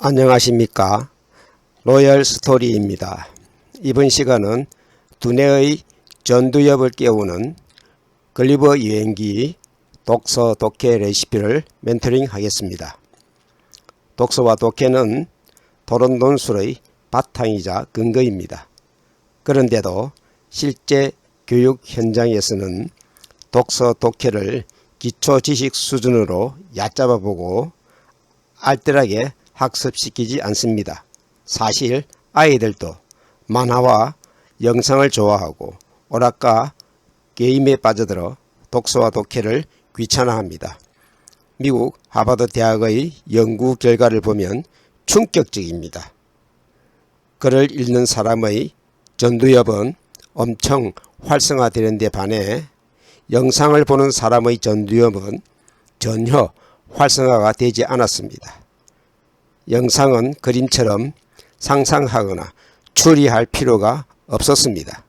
안녕하십니까. 로열 스토리입니다. 이번 시간은 두뇌의 전두엽을 깨우는 글리버 여행기 독서 독해 레시피를 멘토링 하겠습니다. 독서와 독해는 토론 논술의 바탕이자 근거입니다. 그런데도 실제 교육 현장에서는 독서 독해를 기초 지식 수준으로 얕잡아보고 알뜰하게 학습시키지 않습니다. 사실 아이들도 만화와 영상을 좋아하고 오락가 게임에 빠져들어 독서와 독해를 귀찮아합니다. 미국 하버드 대학의 연구 결과를 보면 충격적입니다. 글을 읽는 사람의 전두엽은 엄청 활성화되는 데 반해 영상을 보는 사람의 전두엽은 전혀 활성화가 되지 않았습니다. 영상은 그림처럼 상상하거나 추리할 필요가 없었습니다.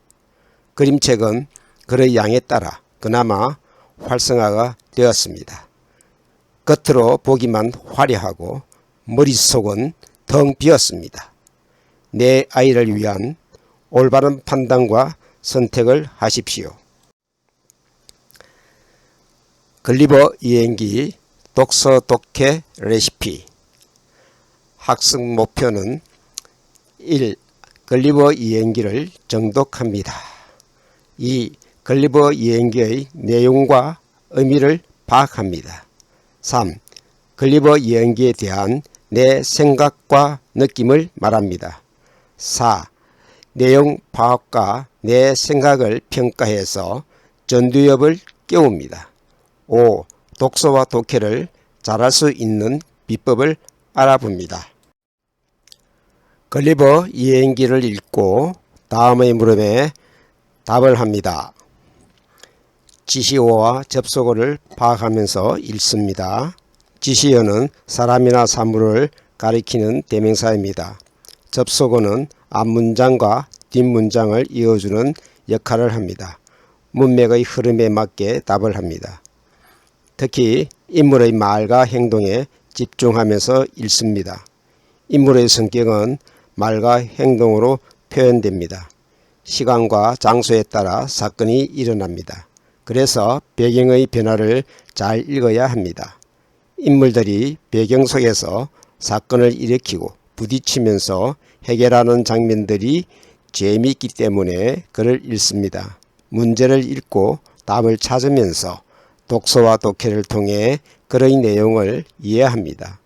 그림책은 글의 양에 따라 그나마 활성화가 되었습니다. 겉으로 보기만 화려하고 머릿속은 텅 비었습니다. 내 아이를 위한 올바른 판단과 선택을 하십시오. 글리버 여행기 독서 독해 레시피. 학습 목표는 1. 글리버 여행기를 정독합니다. 2. 글리버 여행기의 내용과 의미를 파악합니다. 3. 글리버 여행기에 대한 내 생각과 느낌을 말합니다. 4. 내용 파악과 내 생각을 평가해서 전두엽을 깨웁니다. 5. 독서와 독해를 잘할 수 있는 비법을 알아봅니다. 글리버 여행기를 읽고 다음의 물음에 답을 합니다. 지시어와 접속어를 파악하면서 읽습니다. 지시어는 사람이나 사물을 가리키는 대명사입니다. 접속어는 앞문장과 뒷문장을 이어주는 역할을 합니다. 문맥의 흐름에 맞게 답을 합니다. 특히 인물의 말과 행동에 집중하면서 읽습니다. 인물의 성격은 말과 행동으로 표현됩니다. 시간과 장소에 따라 사건이 일어납니다. 그래서 배경의 변화를 잘 읽어야 합니다. 인물들이 배경 속에서 사건을 일으키고 부딪히면서 해결하는 장면들이 재미있기 때문에 글을 읽습니다. 문제를 읽고 답을 찾으면서 독서와 독해를 통해 글의 내용을 이해합니다.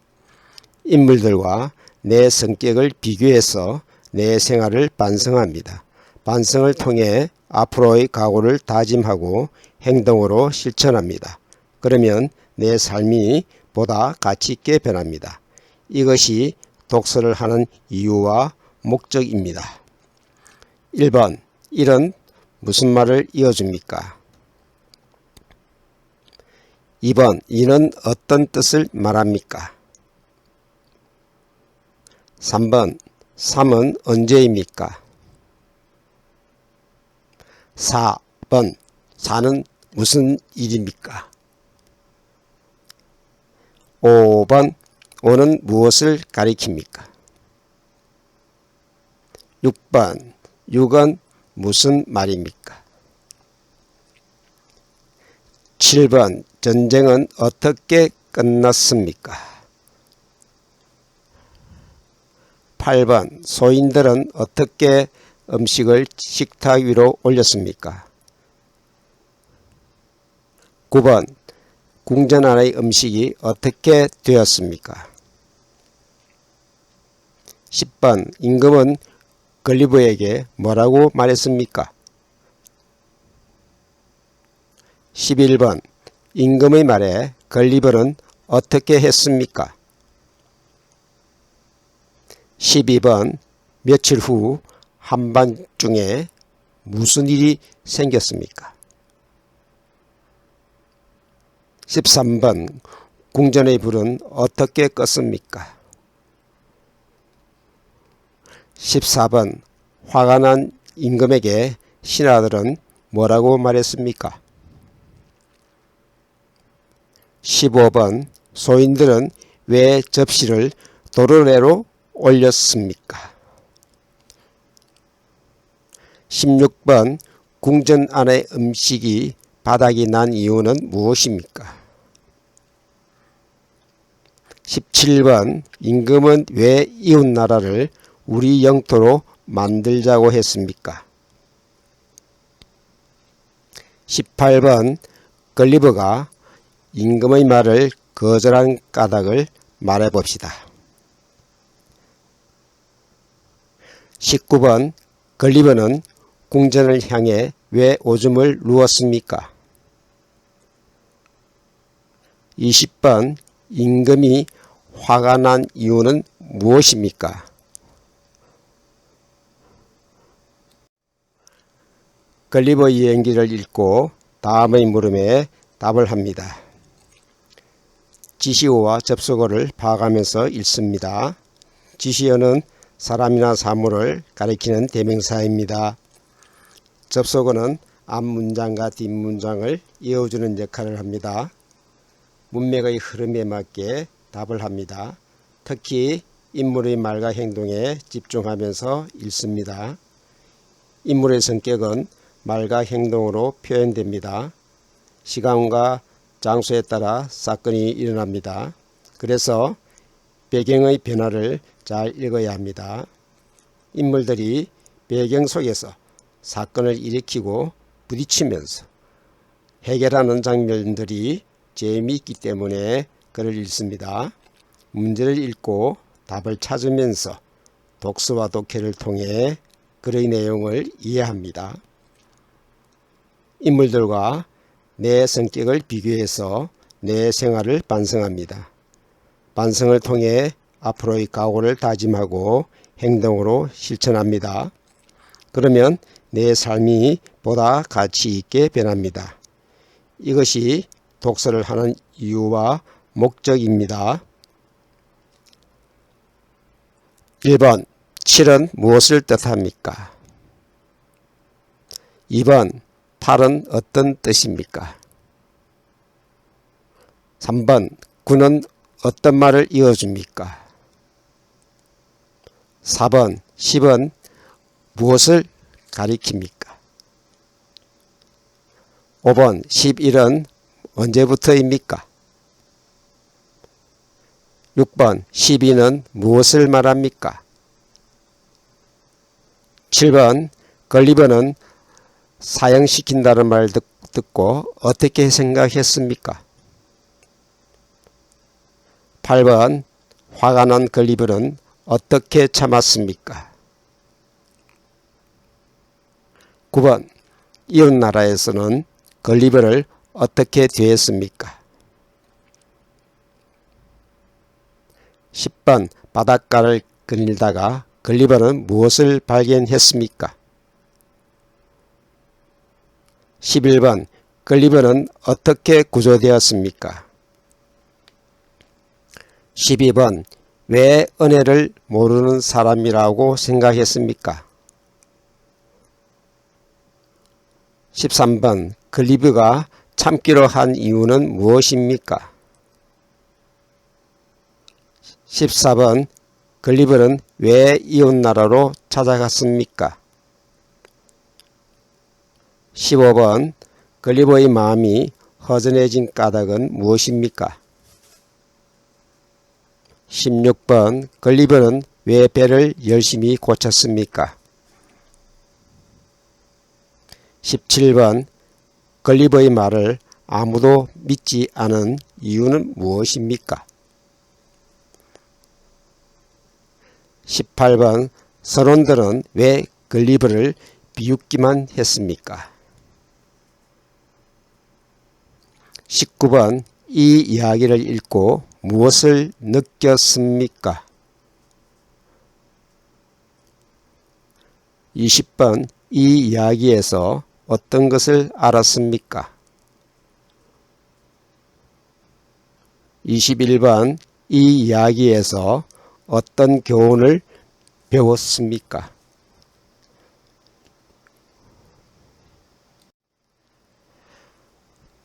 인물들과 내 성격을 비교해서 내 생활을 반성합니다. 반성을 통해 앞으로의 각오를 다짐하고 행동으로 실천합니다. 그러면 내 삶이 보다 가치 있게 변합니다. 이것이 독서를 하는 이유와 목적입니다. 1번. 이는 무슨 말을 이어줍니까? 2번. 이는 어떤 뜻을 말합니까? 3번. 3은 언제입니까? 4번. 4는 무슨 일입니까? 5번. 5는 무엇을 가리킵니까? 6번. 6은 무슨 말입니까? 7번. 전쟁은 어떻게 끝났습니까? 8번. 소인들은 어떻게 음식을 식탁 위로 올렸습니까? 9번. 궁전 안의 음식이 어떻게 되었습니까? 10번. 임금은 글리버에게 뭐라고 말했습니까? 11번. 임금의 말에 글리버는 어떻게 했습니까? 12번. 며칠 후 한밤중에 무슨 일이 생겼습니까? 13번. 궁전의 불은 어떻게 껐습니까? 14번. 화가 난 임금에게 신하들은 뭐라고 말했습니까? 15번. 소인들은 왜 접시를 도르래로 올렸습니까? 16번 궁전 안의 음식이 바닥이 난 이유는 무엇입니까? 17번 임금은 왜 이웃나라를 우리 영토로 만들자고 했습니까? 18번 걸리버가 임금의 말을 거절한 까닭을 말해봅시다. 19번 걸리버는 궁전을 향해 왜 오줌을 누웠습니까? 20번 임금이 화가 난 이유는 무엇입니까? 걸리버 여행기를 읽고 다음의 물음에 답을 합니다. 지시어와 접속어를 파악하면서 읽습니다. 지시어는 사람이나 사물을 가리키는 대명사입니다. 접속어는 앞 문장과 뒷 문장을 이어주는 역할을 합니다. 문맥의 흐름에 맞게 답을 합니다. 특히 인물의 말과 행동에 집중하면서 읽습니다. 인물의 성격은 말과 행동으로 표현됩니다. 시간과 장소에 따라 사건이 일어납니다. 그래서 배경의 변화를 잘 읽어야 합니다. 인물들이 배경 속에서 사건을 일으키고 부딪히면서 해결하는 장면들이 재미있기 때문에 글을 읽습니다. 문제를 읽고 답을 찾으면서 독서와 독해를 통해 글의 내용을 이해합니다. 인물들과 내 성격을 비교해서 내 생활을 반성합니다. 반성을 통해 앞으로의 각오를 다짐하고 행동으로 실천합니다. 그러면 내 삶이 보다 가치 있게 변합니다. 이것이 독서를 하는 이유와 목적입니다. 1번 7은 무엇을 뜻합니까? 2번 8은 어떤 뜻입니까? 3번 9는 어떤 말을 이어줍니까? 4번 10은 무엇을 가리킵니까? 5번 11은 언제부터입니까? 6번 12는 무엇을 말합니까? 7번 걸리버는 사형시킨다는 말 듣고 어떻게 생각했습니까? 8번 화가 난 걸리버는 어떻게 참았습니까? 9번 이웃나라에서는 걸리버를 어떻게 대했습니까? 10번 바닷가를 거닐다가 걸리버는 무엇을 발견했습니까? 11번 걸리버는 어떻게 구조되었습니까? 12번 왜 은혜를 모르는 사람이라고 생각했습니까? 13번 걸리버가 참기로 한 이유는 무엇입니까? 14번 걸리버는 왜 이웃나라로 찾아갔습니까? 15번 걸리버의 마음이 허전해진 까닭은 무엇입니까? 16번 걸리버는 왜 배를 열심히 고쳤습니까? 17번 걸리버의 말을 아무도 믿지 않은 이유는 무엇입니까? 18번 선원들은 왜 걸리버를 비웃기만 했습니까? 19번 이 이야기를 읽고 무엇을 느꼈습니까? 20번 이 이야기에서 어떤 것을 알았습니까? 21번 이 이야기에서 어떤 교훈을 배웠습니까?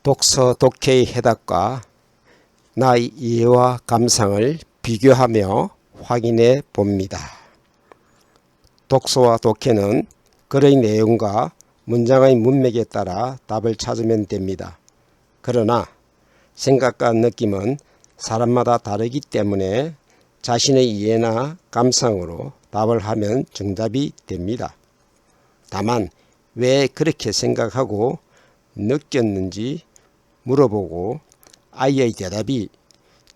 독서 독해의 해답과 나의 이해와 감상을 비교하며 확인해 봅니다. 독서와 독해는 글의 내용과 문장의 문맥에 따라 답을 찾으면 됩니다. 그러나 생각과 느낌은 사람마다 다르기 때문에 자신의 이해나 감상으로 답을 하면 정답이 됩니다. 다만 왜 그렇게 생각하고 느꼈는지 물어보고 아이의 대답이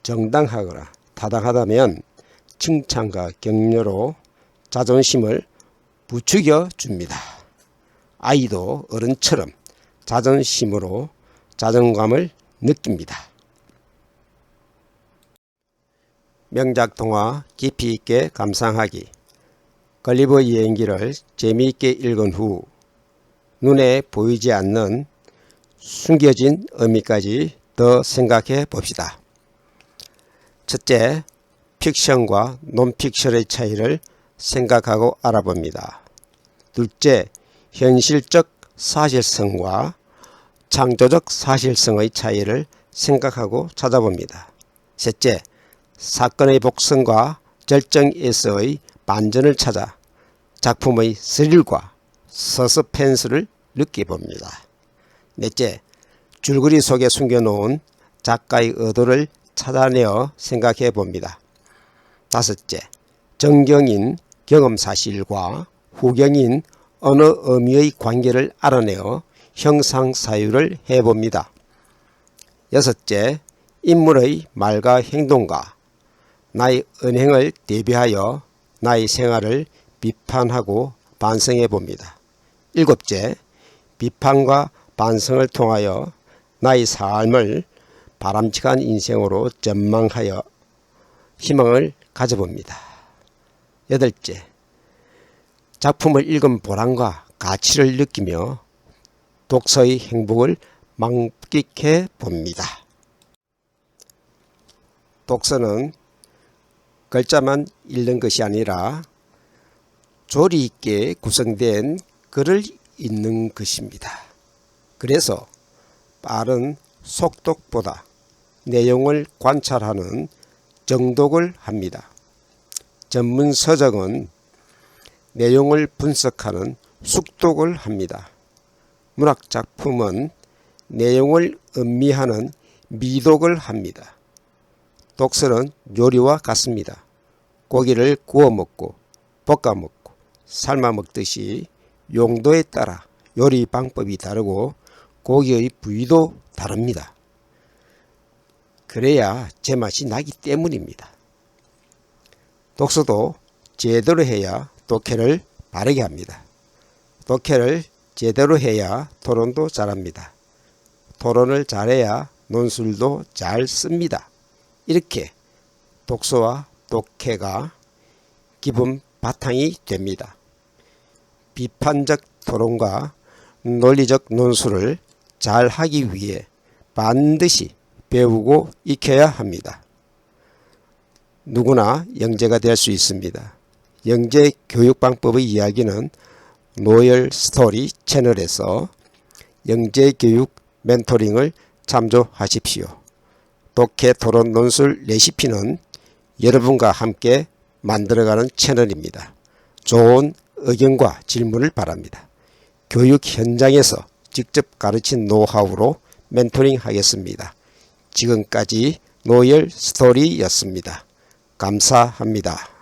정당하거나 타당하다면 칭찬과 격려로 자존심을 부추겨 줍니다. 아이도 어른처럼 자존심으로 자존감을 느낍니다. 명작 동화 깊이 있게 감상하기. 걸리버 여행기를 재미있게 읽은 후 눈에 보이지 않는 숨겨진 의미까지 더 생각해 봅시다. 첫째, 픽션과 논픽션의 차이를 생각하고 알아봅니다. 둘째, 현실적 사실성과 창조적 사실성의 차이를 생각하고 찾아봅니다. 셋째, 사건의 복선과 절정에서의 반전을 찾아 작품의 스릴과 서스펜스를 느껴봅니다. 넷째, 줄거리 속에 숨겨놓은 작가의 의도를 찾아내어 생각해 봅니다. 다섯째, 정경인 경험사실과 후경인 언어 의미의 관계를 알아내어 형상사유를 해봅니다. 여섯째, 인물의 말과 행동과 나의 언행을 대비하여 나의 생활을 비판하고 반성해 봅니다. 일곱째, 비판과 반성을 통하여 나의 삶을 바람직한 인생으로 전망하여 희망을 가져봅니다. 여덟째, 작품을 읽은 보람과 가치를 느끼며 독서의 행복을 만끽해 봅니다. 독서는 글자만 읽는 것이 아니라 조리 있게 구성된 글을 읽는 것입니다. 그래서 빠른 속독보다 내용을 관찰하는 정독을 합니다. 전문 서적은 내용을 분석하는 숙독을 합니다. 문학작품은 내용을 음미하는 미독을 합니다. 독서는 요리와 같습니다. 고기를 구워 먹고 볶아 먹고 삶아 먹듯이 용도에 따라 요리 방법이 다르고 고기의 부위도 다릅니다. 그래야 제맛이 나기 때문입니다. 독서도 제대로 해야 독해를 바르게 합니다. 독해를 제대로 해야 토론도 잘합니다. 토론을 잘해야 논술도 잘 씁니다. 이렇게 독서와 독해가 기본 바탕이 됩니다. 비판적 토론과 논리적 논술을 잘 하기 위해 반드시 배우고 익혀야 합니다. 누구나 영재가 될 수 있습니다. 영재 교육 방법의 이야기는 노열 스토리 채널에서 영재 교육 멘토링을 참조하십시오. 독해 토론 논술 레시피는 여러분과 함께 만들어가는 채널입니다. 좋은 의견과 질문을 바랍니다. 교육 현장에서 직접 가르친 노하우로 멘토링 하겠습니다. 지금까지 노열 스토리였습니다. 감사합니다.